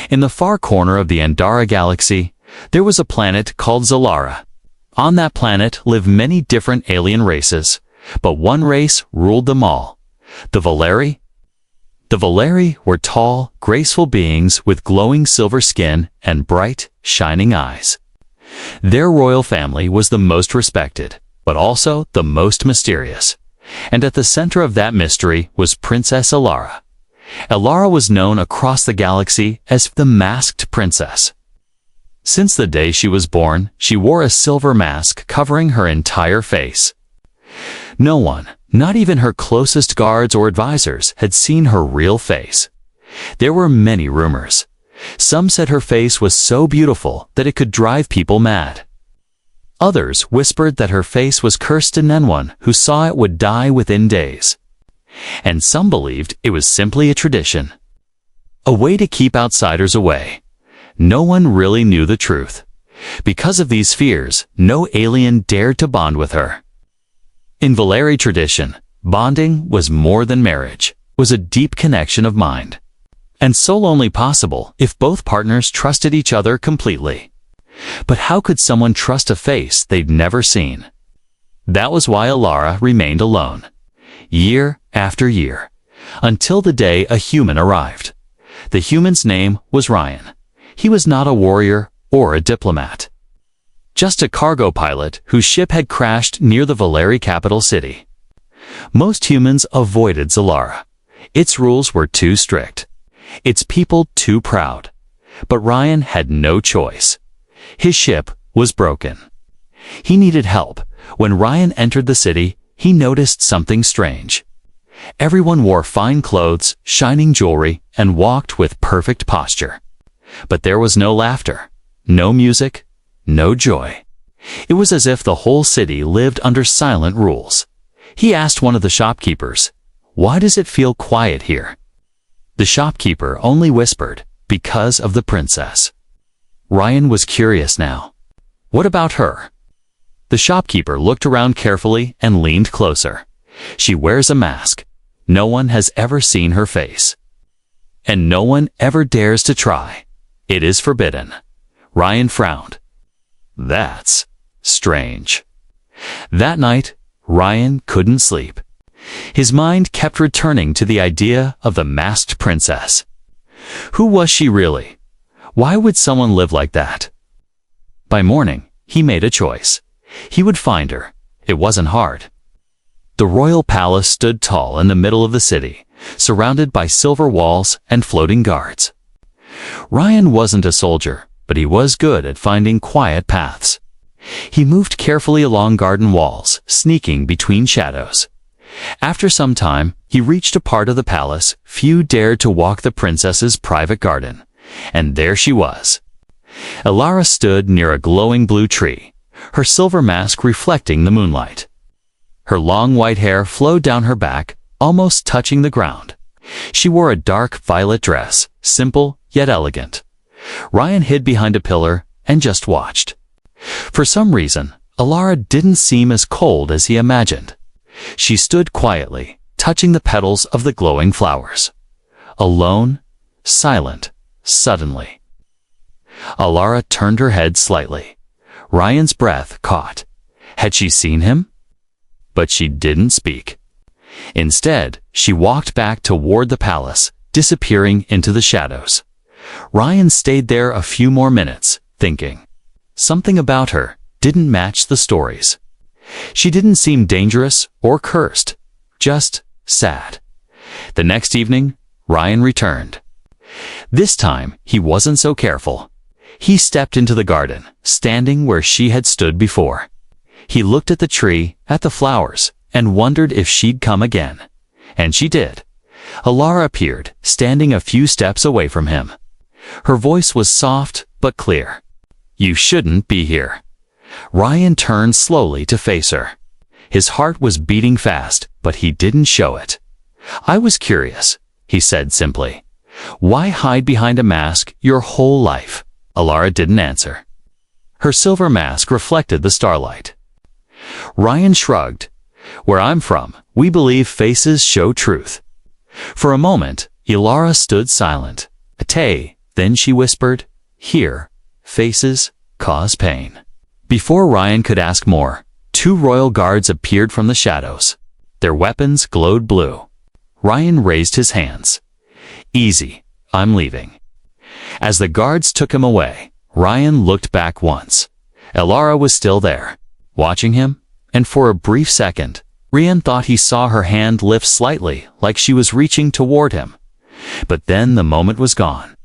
In the far corner of the Andara galaxy, there was a planet called Zalara. On that planet lived many different alien races, but one race ruled them all: the Valeri. The Valeri were tall, graceful beings with glowing silver skin and bright, shining eyes. Their royal family was the most respected, but also the most mysterious. And at the center of that mystery was Princess Alara. Alara was known across the galaxy as the Masked Princess. Since the day she was born, she wore a silver mask covering her entire face. No one, not even her closest guards or advisors, had seen her real face. There were many rumors. Some said her face was so beautiful that it could drive people mad. Others whispered that her face was cursed and anyone who saw it would die within days. And some believed it was simply a tradition, a way to keep outsiders away. No one really knew the truth. Because of these fears, no alien dared to bond with her. In Valeri tradition, bonding was more than marriage, was a deep connection of mind. And so only possible if both partners trusted each other completely. But how could someone trust a face they'd never seen? That was why Alara remained alone, year after year, until the day a human arrived. The human's name was Ryan. He was not a warrior or a diplomat, just a cargo pilot whose ship had crashed near the Valeri capital city. Most humans avoided Zalara. Its rules were too strict, its people too proud. But Ryan had no choice. His ship was broken. He needed help. When Ryan entered the city, he noticed something strange. Everyone wore fine clothes, shining jewelry, and walked with perfect posture. But there was no laughter, no music, no joy. It was as if the whole city lived under silent rules. He asked one of the shopkeepers, "Why does it feel quiet here?" The shopkeeper only whispered, "Because of the princess." Ryan was curious now. "What about her?" The shopkeeper looked around carefully and leaned closer. "She wears a mask. No one has ever seen her face. And no one ever dares to try. It is forbidden." Ryan frowned. "That's strange." That night, Ryan couldn't sleep. His mind kept returning to the idea of the masked princess. Who was she really? Why would someone live like that? By morning, he made a choice. He would find her. It wasn't hard. The royal palace stood tall in the middle of the city, surrounded by silver walls and floating guards. Ryan wasn't a soldier, but he was good at finding quiet paths. He moved carefully along garden walls, sneaking between shadows. After some time, he reached a part of the palace few dared to walk: the princess's private garden. And there she was. Alara stood near a glowing blue tree, her silver mask reflecting the moonlight. Her long white hair flowed down her back, almost touching the ground. She wore a dark violet dress, simple yet elegant. Ryan hid behind a pillar and just watched. For some reason, Alara didn't seem as cold as he imagined. She stood quietly, touching the petals of the glowing flowers. Alone, silent, suddenly. Alara turned her head slightly. Ryan's breath caught. Had she seen him? But she didn't speak. Instead, she walked back toward the palace, disappearing into the shadows. Ryan stayed there a few more minutes, thinking. Something about her didn't match the stories. She didn't seem dangerous or cursed, just sad. The next evening, Ryan returned. This time, he wasn't so careful. He stepped into the garden, standing where she had stood before. He looked at the tree, at the flowers, and wondered if she'd come again. And she did. Alara appeared, standing a few steps away from him. Her voice was soft but clear. "You shouldn't be here." Ryan turned slowly to face her. His heart was beating fast, but he didn't show it. "I was curious," he said simply. "Why hide behind a mask your whole life?" Alara didn't answer. Her silver mask reflected the starlight. Ryan shrugged. "Where I'm from, we believe faces show truth." For a moment, Alara stood silent. "Ate, Then she whispered, "Here, faces cause pain." Before Ryan could ask more, 2 royal guards appeared from the shadows. Their weapons glowed blue. Ryan raised his hands. "Easy, I'm leaving." As the guards took him away, Ryan looked back once. Elara was still there, watching him, and for a brief second, Ryan thought he saw her hand lift slightly like she was reaching toward him. But then the moment was gone.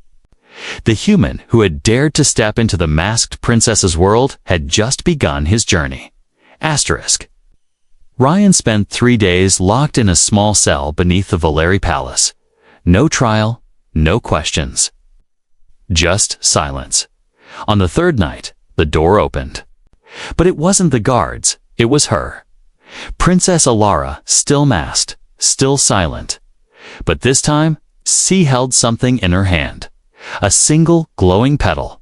The human who had dared to step into the masked princess's world had just begun his journey. Asterisk. Ryan spent 3 days locked in a small cell beneath the Valeri Palace. No trial, no questions. Just silence. On the 3rd night, the door opened. But it wasn't the guards, it was her. Princess Elara, still masked, still silent. But this time, she held something in her hand. A single glowing petal.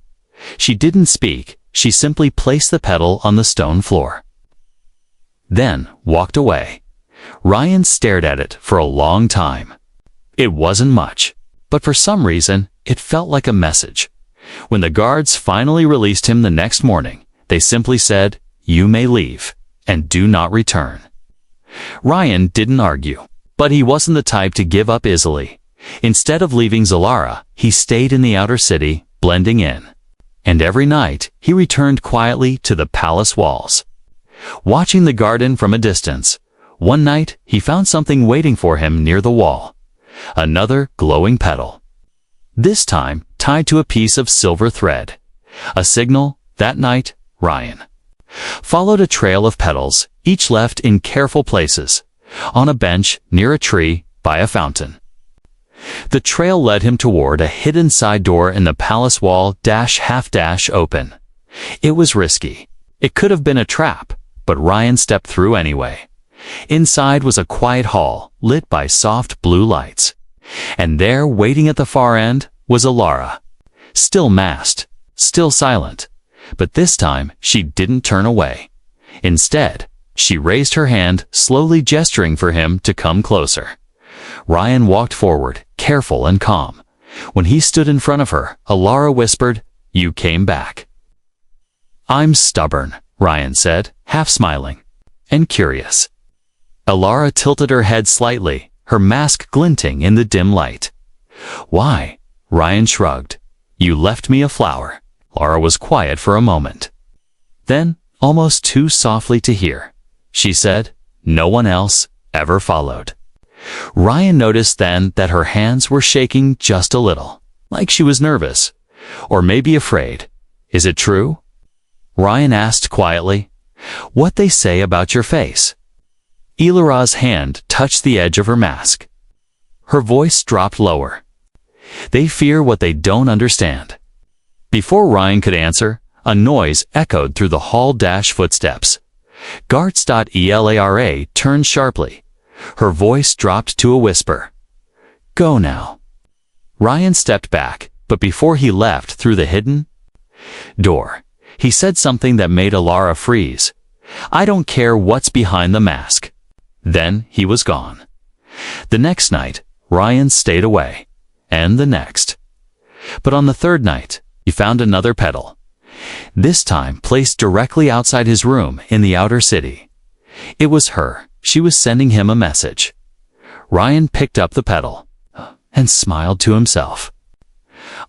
She didn't speak, she simply placed the petal on the stone floor. Then walked away. Ryan stared at it for a long time. It wasn't much, but for some reason, it felt like a message. When the guards finally released him the next morning, they simply said, "You may leave, and do not return." Ryan didn't argue, but he wasn't the type to give up easily. Instead of leaving Zalara, he stayed in the outer city, blending in. And every night, he returned quietly to the palace walls. Watching the garden from a distance, one night he found something waiting for him near the wall. Another glowing petal. This time tied to a piece of silver thread. A signal. That night, Ryan followed a trail of petals, each left in careful places, on a bench, near a tree, by a fountain. The trail led him toward a hidden side door in the palace wall, half open. It was risky. It could have been a trap, but Ryan stepped through anyway. Inside was a quiet hall, lit by soft blue lights. And there, waiting at the far end, was Elara. Still masked, still silent. But this time, she didn't turn away. Instead, she raised her hand, slowly gesturing for him to come closer. Ryan walked forward, careful and calm. When he stood in front of her, Elara whispered, "You came back." "I'm stubborn," Ryan said, half smiling, and curious. Elara tilted her head slightly, her mask glinting in the dim light. "Why?" Ryan shrugged. "You left me a flower." Elara was quiet for a moment. Then, almost too softly to hear, she said, "No one else ever followed." Ryan noticed then that her hands were shaking just a little, like she was nervous, or maybe afraid. "Is it true?" Ryan asked quietly. "What they say about your face?" Elara's hand touched the edge of her mask. Her voice dropped lower. "They fear what they don't understand." Before Ryan could answer, a noise echoed through the hall. Footsteps. Elara turned sharply. Her voice dropped to a whisper. "Go now." Ryan stepped back, but before he left through the hidden door, he said something that made Elara freeze. "I don't care what's behind the mask." Then he was gone. The next night, Ryan stayed away, and the next. But on the 3rd night, he found another petal, this time placed directly outside his room in the outer city. It was her. She was sending him a message. Ryan picked up the petal and smiled to himself.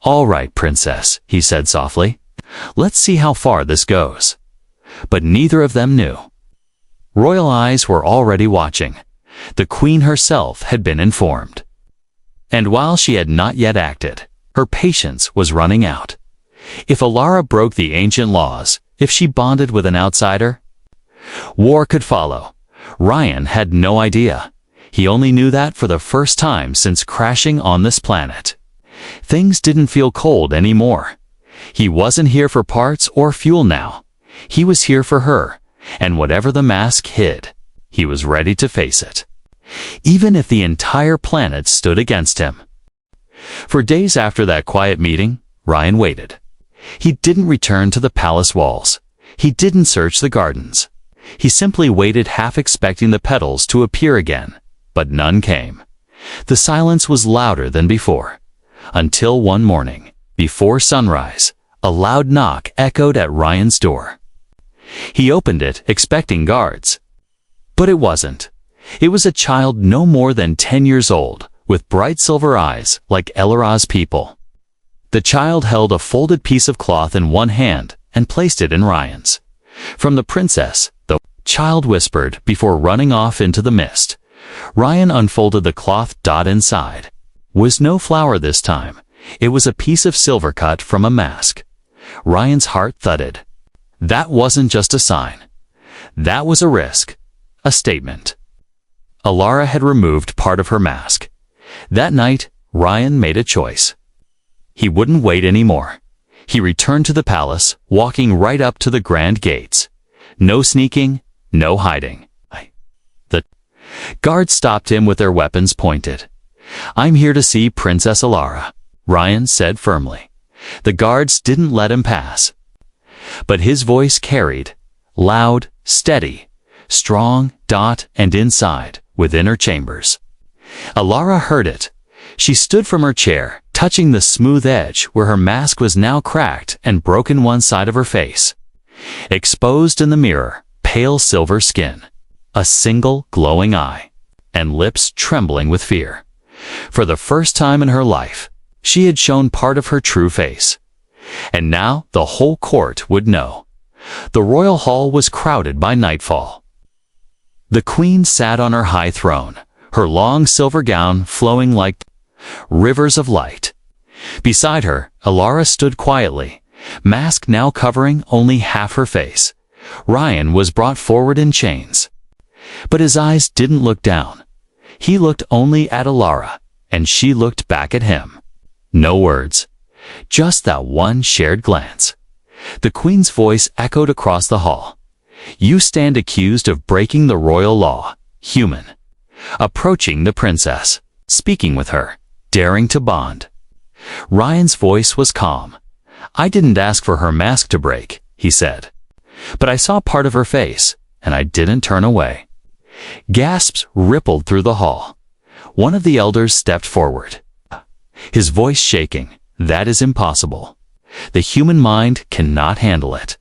"All right, princess," he said softly. "Let's see how far this goes." But neither of them knew. Royal eyes were already watching. The queen herself had been informed. And while she had not yet acted, her patience was running out. If Elara broke the ancient laws, if she bonded with an outsider, war could follow. Ryan had no idea. He only knew that for the first time since crashing on this planet. Things didn't feel cold anymore. He wasn't here for parts or fuel now. He was here for her, and whatever the mask hid, he was ready to face it. Even if the entire planet stood against him. For days after that quiet meeting, Ryan waited. He didn't return to the palace walls. He didn't search the gardens. He simply waited, half expecting the petals to appear again, but none came. The silence was louder than before, until one morning, Before sunrise, a loud knock echoed at Ryan's door. He opened it, expecting guards. But it wasn't. It was a child no more than 10 years old, with bright silver eyes like Elara's people. The child held a folded piece of cloth in one hand and placed it in Ryan's. "From the princess," the child whispered before running off into the mist. Ryan unfolded the cloth. Inside was no flower this time. It was a piece of silver cut from a mask. Ryan's heart thudded. That wasn't just a sign. That was a risk. A statement. Alara had removed part of her mask. That night, Ryan made a choice. He wouldn't wait anymore. He returned to the palace, walking right up to the grand gates. No sneaking, no hiding. The guards stopped him with their weapons pointed. "I'm here to see Princess Alara," Ryan said firmly. The guards didn't let him pass. But his voice carried, loud, steady, strong, and inside, within her chambers. Alara heard it. She stood from her chair, touching the smooth edge where her mask was now cracked and broken one side of her face. Exposed in the mirror, pale silver skin, a single glowing eye, and lips trembling with fear. For the first time in her life, she had shown part of her true face. And now the whole court would know. The royal hall was crowded by nightfall. The queen sat on her high throne, her long silver gown flowing like rivers of light. Beside her, Alara stood quietly, mask now covering only half her face. Ryan was brought forward in chains. But his eyes didn't look down. He looked only at Alara, and she looked back at him. No words. Just that one shared glance. The queen's voice echoed across the hall. "You stand accused of breaking the royal law, human." Approaching the princess, speaking with her, daring to bond. Ryan's voice was calm. "I didn't ask for her mask to break," he said. "But I saw part of her face, and I didn't turn away." Gasps rippled through the hall. One of the elders stepped forward, his voice shaking. "That is impossible. The human mind cannot handle it."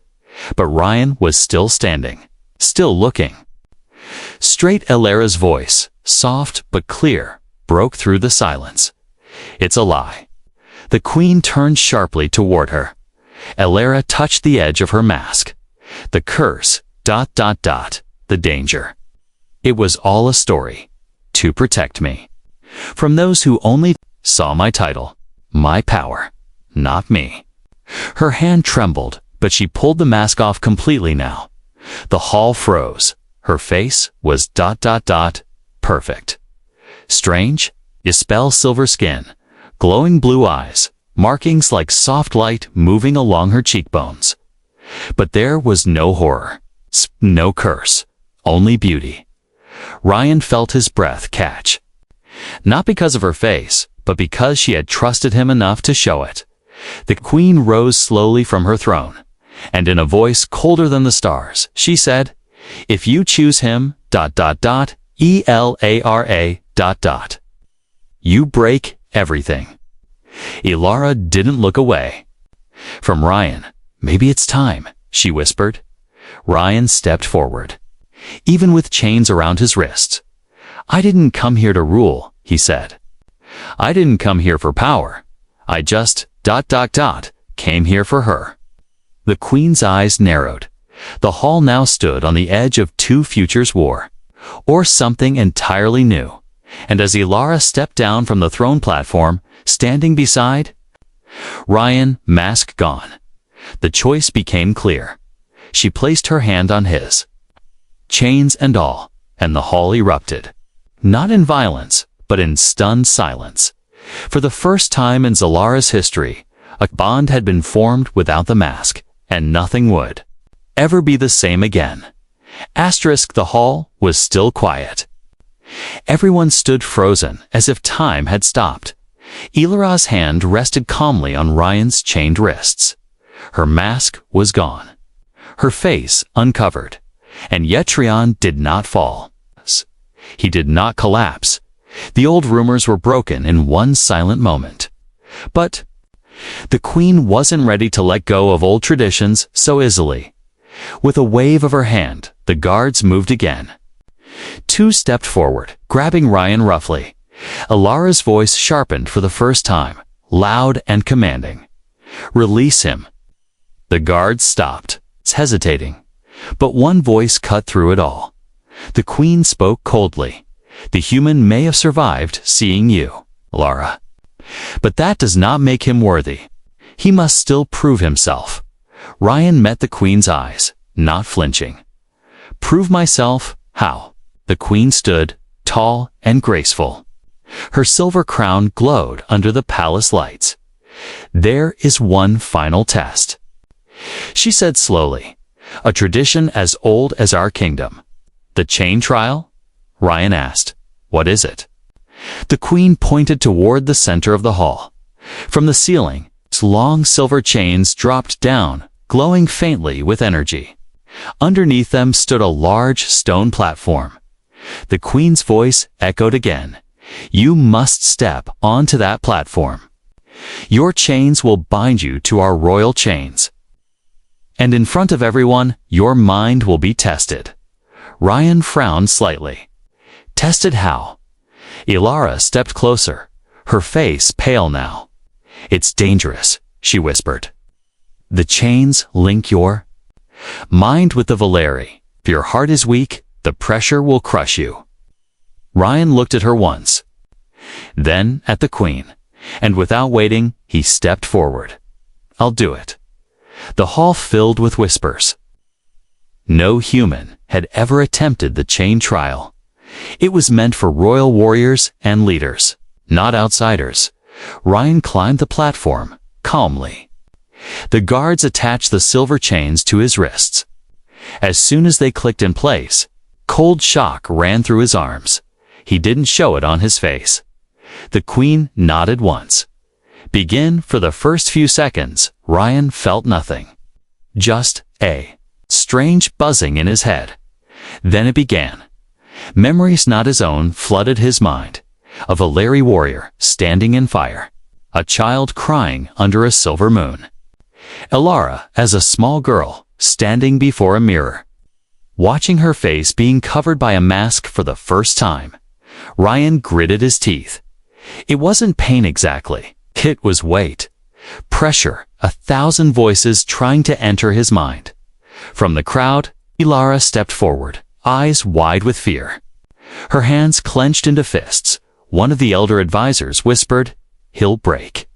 But Ryan was still standing, still looking. Straight Alara's voice, soft but clear, broke through the silence. "It's a lie." The queen turned sharply toward her. Alara touched the edge of her mask. "The curse, the danger. It was all a story. To protect me. From those who only saw my title. My power, not me." Her hand trembled, but she pulled the mask off completely now. The hall froze. Her face was perfect. Strange, Ispel silver skin, glowing blue eyes, markings like soft light moving along her cheekbones. But there was no horror, no curse, only beauty. Ryan felt his breath catch. Not because of her face, but because she had trusted him enough to show it. The queen rose slowly from her throne, and in a voice colder than the stars, she said, "If you choose him, Elara, you break everything." Alara didn't look away. From Ryan, "Maybe it's time," she whispered. Ryan stepped forward, even with chains around his wrists. "I didn't come here to rule," he said. "I didn't come here for power. I just, came here for her." The queen's eyes narrowed. The hall now stood on the edge of two futures war, or something entirely new. And as Alara stepped down from the throne platform, standing beside Ryan, mask gone, the choice became clear. She placed her hand on his, chains and all, and the hall erupted. Not in violence, but in stunned silence. For the first time in Zalara's history, a bond had been formed without the mask, and nothing would ever be the same again. The hall was still quiet. Everyone stood frozen, as if time had stopped. Elara's hand rested calmly on Ryan's chained wrists. Her mask was gone, her face uncovered, and yet Trion did not fall. He did not collapse. The old rumors were broken in one silent moment. But The queen wasn't ready to let go of old traditions so easily. With a wave of her hand, the guards moved again. Two stepped forward, grabbing Ryan roughly. Ilara's voice sharpened for the first time, loud and commanding. "Release him." The guards stopped, hesitating. But one voice cut through it all. The queen spoke coldly. "The human may have survived seeing you, Lara. But that does not make him worthy. He must still prove himself." Ryan met the queen's eyes, not flinching. "Prove myself? How?" The queen stood, tall and graceful. Her silver crown glowed under the palace lights. "There is one final test," she said slowly. "A tradition as old as our kingdom." "The chain trial?" Ryan asked. "What is it?" The queen pointed toward the center of the hall. From the ceiling, long silver chains dropped down, glowing faintly with energy. Underneath them stood a large stone platform. The queen's voice echoed again. "You must step onto that platform. Your chains will bind you to our royal chains. And in front of everyone, your mind will be tested." Ryan frowned slightly. "Tested how?" Ilara stepped closer, her face pale now. "It's dangerous," she whispered. "The chains link your mind with the Valeri. If your heart is weak, the pressure will crush you." Ryan looked at her once, then at the queen, and without waiting, he stepped forward. "I'll do it." The hall filled with whispers. No human had ever attempted the chain trial. It was meant for royal warriors and leaders, not outsiders. Ryan climbed the platform, calmly. The guards attached the silver chains to his wrists. As soon as they clicked in place, cold shock ran through his arms. He didn't show it on his face. The queen nodded once. "Begin." For the first few seconds, Ryan felt nothing. Just a strange buzzing in his head. Then it began. Memories not his own flooded his mind. A Valeri warrior standing in fire. A child crying under a silver moon. Ilara as a small girl standing before a mirror, watching her face being covered by a mask for the first time. Ryan gritted his teeth. It wasn't pain exactly. It was weight. Pressure, 1,000 voices trying to enter his mind. From the crowd, Ilara stepped forward, eyes wide with fear. Her hands clenched into fists. One of the elder advisors whispered, "He'll break.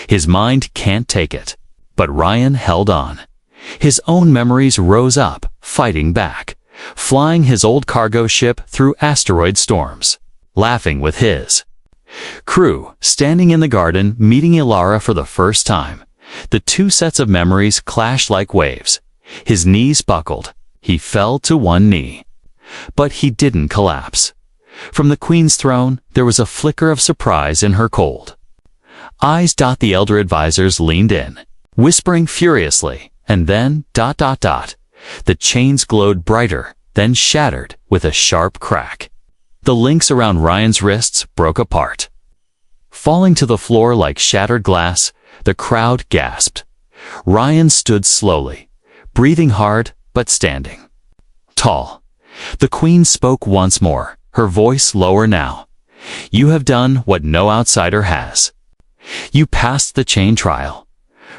His mind can't take it." But Ryan held on. His own memories rose up, fighting back, flying his old cargo ship through asteroid storms, laughing with his crew, standing in the garden, meeting Ilara for the first time. The two sets of memories clashed like waves. His knees buckled. He fell to one knee. But he didn't collapse. From the queen's throne, there was a flicker of surprise in her cold eyes. The elder advisors leaned in, whispering furiously, and then ... The chains glowed brighter, then shattered with a sharp crack. The links around Ryan's wrists broke apart. Falling to the floor like shattered glass, the crowd gasped. Ryan stood slowly, breathing hard but standing tall. The queen spoke once more, her voice lower now. "You have done what no outsider has. You passed the chain trial."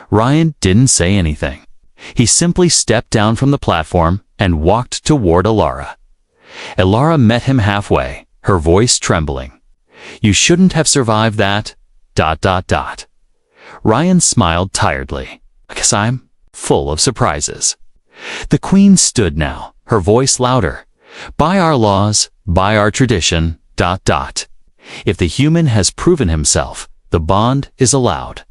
Ryan didn't say anything. He simply stepped down from the platform and walked toward Ilara. Ilara met him halfway, her voice trembling. "You shouldn't have survived that... Ryan smiled tiredly. "'Cause I'm full of surprises." The queen stood now, her voice louder. "By our laws, by our tradition... If the human has proven himself, the bond is allowed."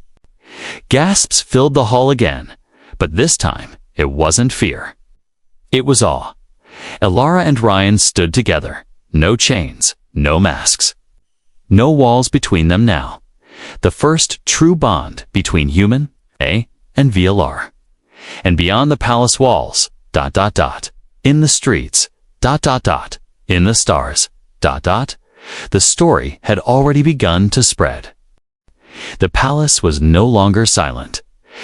Gasps filled the hall again, but this time it wasn't fear. It was awe. Ilara and Ryan stood together. No chains, no masks. No walls between them now. The first true bond between human, A, and VLR. And beyond the palace walls, in the streets, in the stars, the story had already begun to spread. The palace was no longer silent.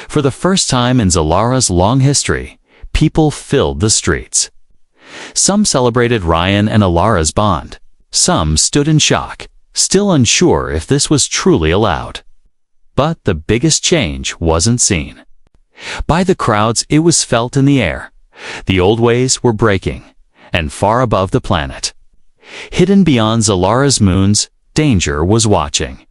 For the first time in Zalara's long history, people filled the streets. Some celebrated Ryan and Alara's bond. Some stood in shock, still unsure if this was truly allowed. But the biggest change wasn't seen. By the crowds, it was felt in the air. The old ways were breaking, and far above the planet, hidden beyond Zalara's moons, danger was watching.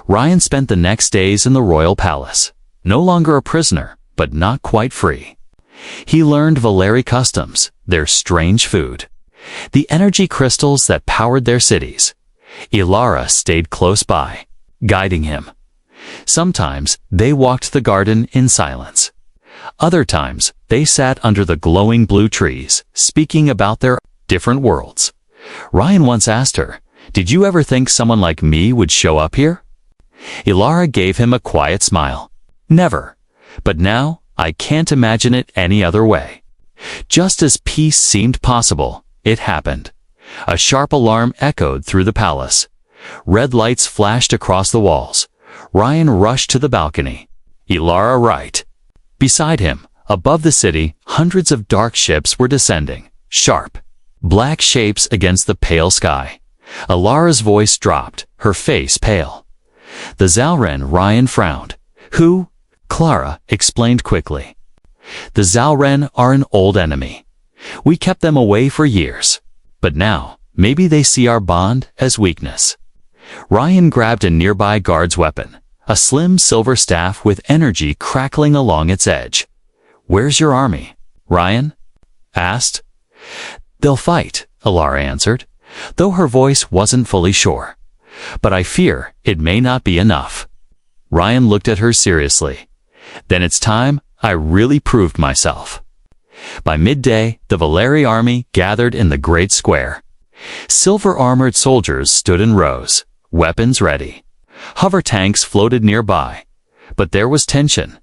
Ryan spent the next days in the royal palace, no longer a prisoner, but not quite free. He learned Valeri customs, their strange food, the energy crystals that powered their cities. Alara stayed close by, guiding him. Sometimes they walked the garden in silence. Other times they sat under the glowing blue trees, speaking about their different worlds. Ryan once asked her, "Did you ever think someone like me would show up here?" Alara gave him a quiet smile. "Never. But now I can't imagine it any other way." Just as peace seemed possible, it happened. A sharp alarm echoed through the palace. Red lights flashed across the walls. Ryan rushed to the balcony. Alara right. Beside him, above the city, hundreds of dark ships were descending, sharp, black shapes against the pale sky. Alara's voice dropped, her face pale. "The Zalren," Ryan frowned. "Who?" Clara explained quickly. "The Zalren are an old enemy. We kept them away for years. But now, maybe they see our bond as weakness." Ryan grabbed a nearby guard's weapon, a slim silver staff with energy crackling along its edge. "Where's your army?" Ryan asked. "They'll fight," Alara answered, though her voice wasn't fully sure. "But I fear it may not be enough." Ryan looked at her seriously. "Then it's time I really proved myself." By midday, the Valeri army gathered in the great square. Silver-armored soldiers stood in rows, weapons ready. Hover tanks floated nearby. But there was tension.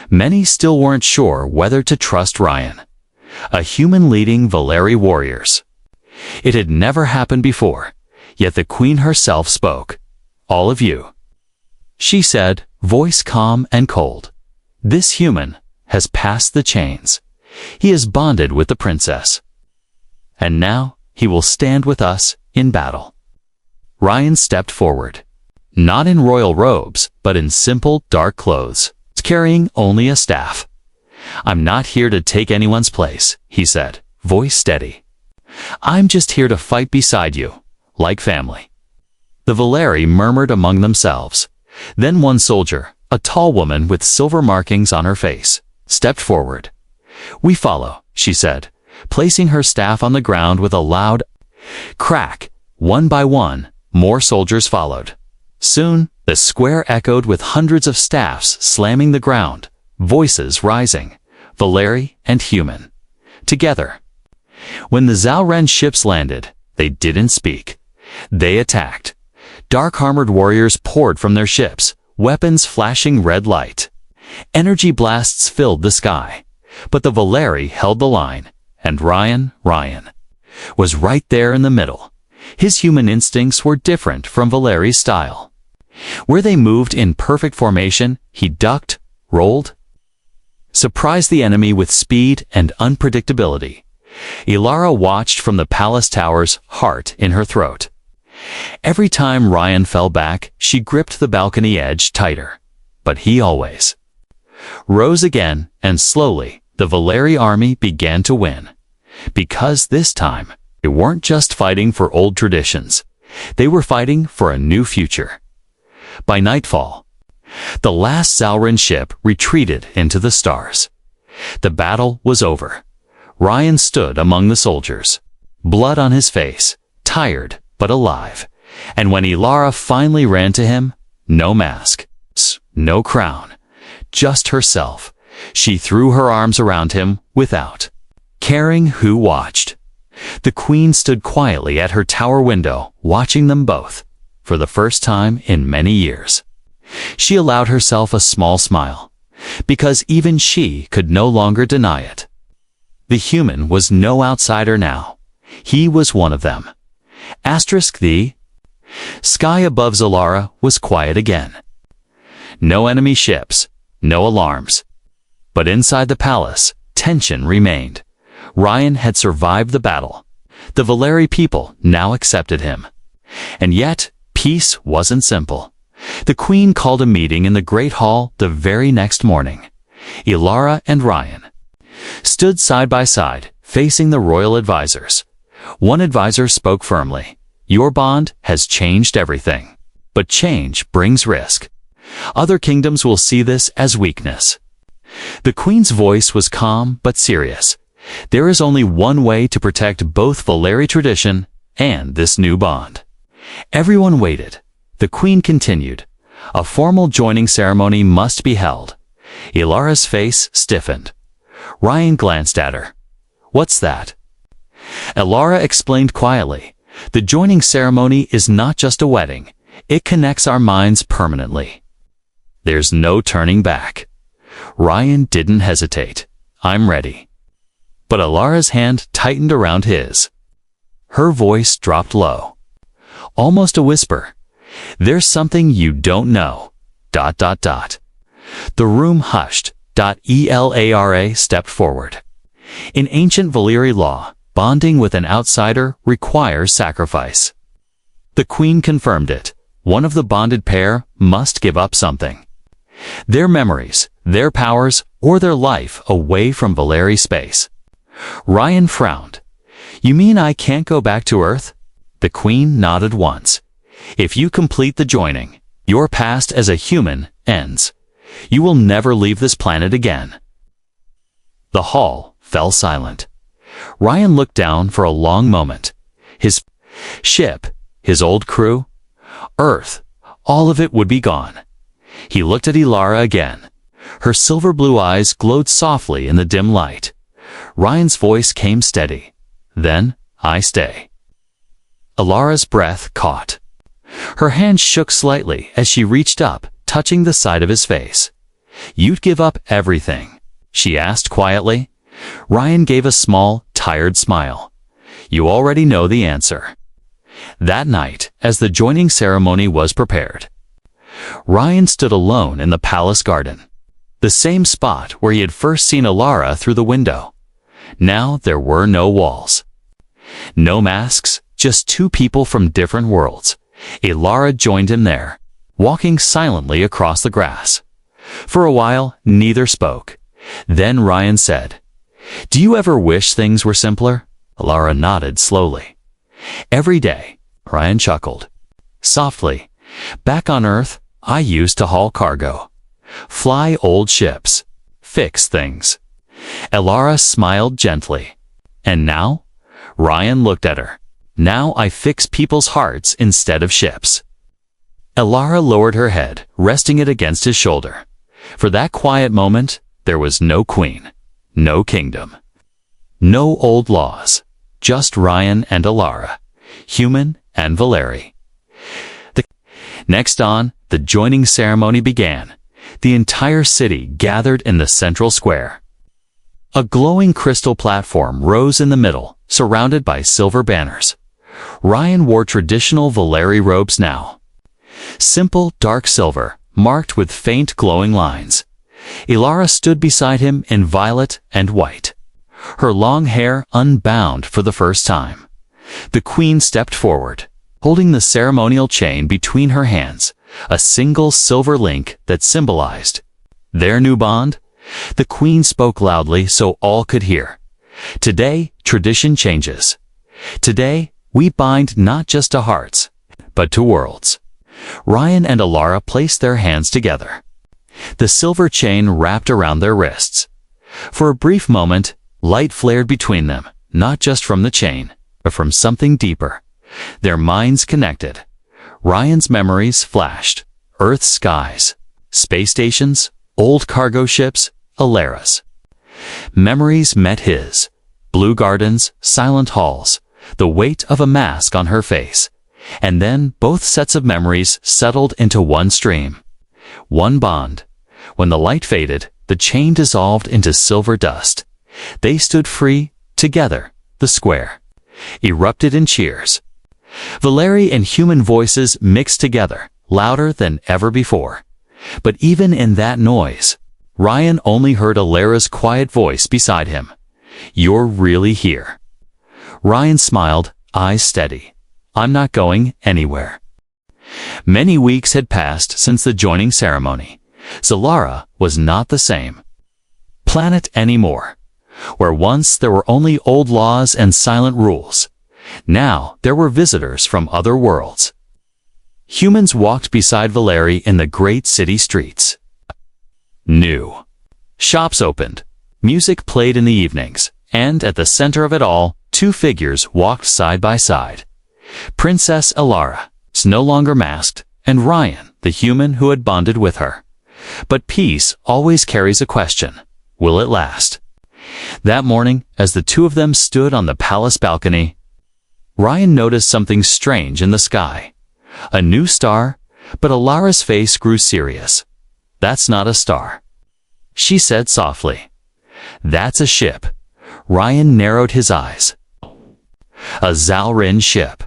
Many still weren't sure whether to trust Ryan, a human leading Valeri warriors. It had never happened before, yet the queen herself spoke. "All of you," she said, voice calm and cold. "This human has passed the chains. He is bonded with the princess. And now he will stand with us in battle." Ryan stepped forward, not in royal robes, but in simple, dark clothes, carrying only a staff. "I'm not here to take anyone's place," he said, voice steady. "I'm just here to fight beside you, like family." The Valeri murmured among themselves. Then one soldier, a tall woman with silver markings on her face, stepped forward. "We follow," she said, placing her staff on the ground with a loud crack. One by one, more soldiers followed. Soon, the square echoed with hundreds of staffs slamming the ground, voices rising, Valeri and human, together. When the Zalren ships landed, they didn't speak. They attacked. Dark-armored warriors poured from their ships, weapons flashing red light. Energy blasts filled the sky. But the Valeri held the line, and Ryan was right there in the middle. His human instincts were different from Valeri's style. Where they moved in perfect formation, he ducked, rolled, surprised the enemy with speed and unpredictability. Alara watched from the palace towers, heart in her throat. Every time Ryan fell back, she gripped the balcony edge tighter. But he always rose again, and slowly, the Valeri army began to win. Because this time, they weren't just fighting for old traditions. They were fighting for a new future. By nightfall, the last Zalren ship retreated into the stars. The battle was over. Ryan stood among the soldiers, blood on his face, tired but alive. And when Alara finally ran to him, no mask, no crown, just herself. She threw her arms around him without caring who watched. The queen stood quietly at her tower window, watching them both, for the first time in many years. She allowed herself a small smile, because even she could no longer deny it. The human was no outsider now. He was one of them. The sky above Zalara was quiet again. No enemy ships, no alarms. But inside the palace, tension remained. Ryan had survived the battle. The Valeri people now accepted him. And yet, peace wasn't simple. The Queen called a meeting in the Great Hall the very next morning. Ilara and Ryan stood side by side, facing the royal advisors. One advisor spoke firmly. Your bond has changed everything. But change brings risk. Other kingdoms will see this as weakness. The Queen's voice was calm but serious. There is only one way to protect both Valeri tradition and this new bond. Everyone waited. The Queen continued. A formal joining ceremony must be held. Ilara's face stiffened. Ryan glanced at her. What's that? Ilara explained quietly. The joining ceremony is not just a wedding. It connects our minds permanently. There's no turning back. Ryan didn't hesitate. I'm ready. But Ilara's hand tightened around his. Her voice dropped low. Almost a whisper. There's something you don't know. ... The room hushed. Elara stepped forward. In ancient Valeri law, bonding with an outsider requires sacrifice. The Queen confirmed it. One of the bonded pair must give up something. Their memories, their powers, or their life away from Valeri space. Ryan frowned. You mean I can't go back to Earth? The Queen nodded once. If you complete the joining, your past as a human ends. You will never leave this planet again. The hall fell silent. Ryan looked down for a long moment. His ship, his old crew, Earth, all of it would be gone. He looked at Ilara again. Her silver blue eyes glowed softly in the dim light. Ryan's voice came steady. Then, I stay. Ilara's breath caught. Her hand shook slightly as she reached up, touching the side of his face. You'd give up everything? She asked quietly. Ryan gave a small, tired smile. You already know the answer. That night, as the joining ceremony was prepared, Ryan stood alone in the palace garden. The same spot where he had first seen Ilara through the window. Now there were no walls. No masks, just two people from different worlds. Ilara joined him there, walking silently across the grass. For a while, neither spoke. Then Ryan said, Do you ever wish things were simpler? Ilara nodded slowly. Every day, Ryan chuckled. Softly, back on Earth, I used to haul cargo, fly old ships, fix things. Ilara smiled gently. And now? Ryan looked at her. Now I fix people's hearts instead of ships. Ilara lowered her head, resting it against his shoulder. For that quiet moment, there was no queen, no kingdom, no old laws, just Ryan and Ilara, human and Valeri. Next on, the joining ceremony began. The entire city gathered in the central square. A glowing crystal platform rose in the middle, surrounded by silver banners. Ryan wore traditional Valeri robes now. Simple, dark silver, marked with faint glowing lines. Ilara stood beside him in violet and white, her long hair unbound for the first time. The Queen stepped forward, holding the ceremonial chain between her hands, a single silver link that symbolized their new bond. The Queen spoke loudly so all could hear. Today, tradition changes. Today, we bind not just to hearts, but to worlds. Ryan and Ilara placed their hands together. The silver chain wrapped around their wrists. For a brief moment, light flared between them, not just from the chain, but from something deeper. Their minds connected. Ryan's memories flashed. Earth's skies, space stations, old cargo ships, Ilara's. Memories met his. Blue gardens, silent halls, the weight of a mask on her face. And then both sets of memories settled into one stream. One bond. When the light faded, the chain dissolved into silver dust. They stood free, together. The square erupted in cheers. Valeri and human voices mixed together, louder than ever before. But even in that noise, Ryan only heard Alara's quiet voice beside him. "You're really here." Ryan smiled, eyes steady. "I'm not going anywhere." Many weeks had passed since the joining ceremony. Zalara was not the same planet anymore. Where once there were only old laws and silent rules, now there were visitors from other worlds. Humans walked beside Valeri in the great city streets. New shops opened, music played in the evenings, and at the center of it all, two figures walked side by side. Princess Alara, no longer masked, and Ryan, the human who had bonded with her. But peace always carries a question. Will it last? That morning, as the two of them stood on the palace balcony, Ryan noticed something strange in the sky. A new star, but Alara's face grew serious. "That's not a star," she said softly. "That's a ship." Ryan narrowed his eyes. A Zalrin ship.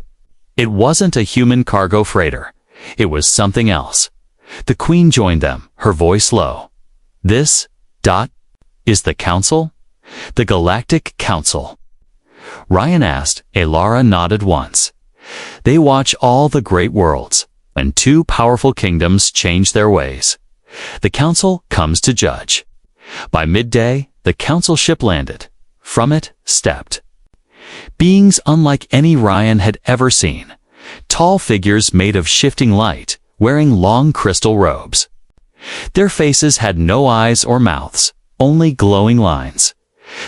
It wasn't a human cargo freighter. It was something else. The Queen joined them, her voice low. "This, is the Council? The Galactic Council?" Ryan asked. Alara nodded once. "They watch all the great worlds, and two powerful kingdoms change their ways. The Council comes to judge." By midday, the Council ship landed. From it stepped beings unlike any Ryan had ever seen. Tall figures made of shifting light, wearing long crystal robes. Their faces had no eyes or mouths, only glowing lines.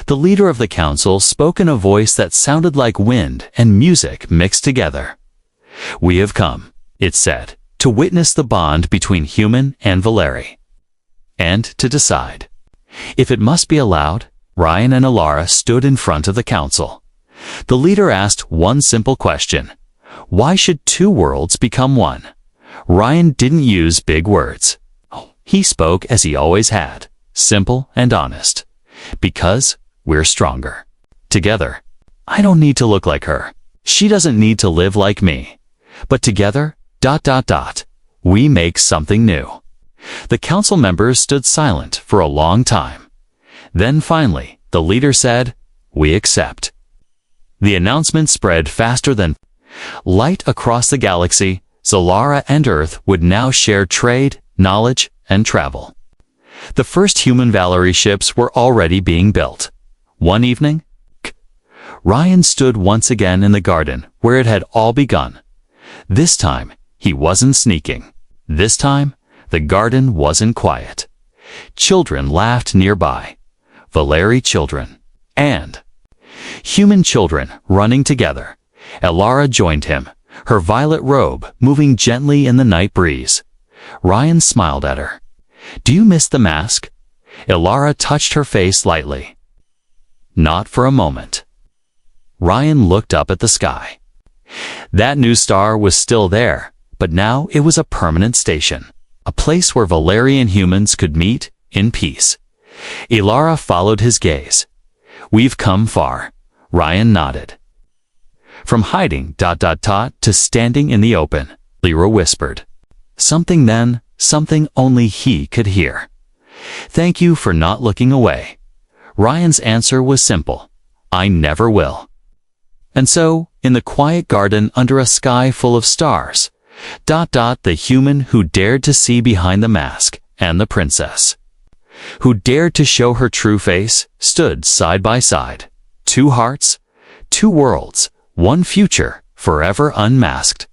The leader of the council spoke in a voice that sounded like wind and music mixed together. "We have come," it said, "to witness the bond between human and Valeri, and to decide if it must be allowed." Ryan and Alara stood in front of the council. The leader asked one simple question. Why should two worlds become one? Ryan didn't use big words. He spoke as he always had, simple and honest. "Because we're stronger. Together. I don't need to look like her. She doesn't need to live like me. But together, we make something new." The council members stood silent for a long time. Then finally, the leader said, "We accept." The announcement spread faster than light across the galaxy. Zalara and Earth would now share trade, knowledge, and travel. The first human Valeri ships were already being built. One evening, Ryan stood once again in the garden where it had all begun. This time, he wasn't sneaking. This time, the garden wasn't quiet. Children laughed nearby. Valeri children. And human children running together. Alara joined him, her violet robe moving gently in the night breeze. Ryan smiled at her. "Do you miss the mask?" Alara touched her face lightly. Not for a moment. Ryan looked up at the sky. That new star was still there, but now it was a permanent station, a place where Valerian humans could meet in peace. Alara followed his gaze. "We've come far." Ryan nodded. "From hiding, to standing in the open," Lyra whispered. Something then, something only he could hear. "Thank you for not looking away." Ryan's answer was simple. "I never will." And so, in the quiet garden under a sky full of stars, the human who dared to see behind the mask, and the princess, who dared to show her true face, stood side by side. Two hearts, two worlds, one future, forever unmasked.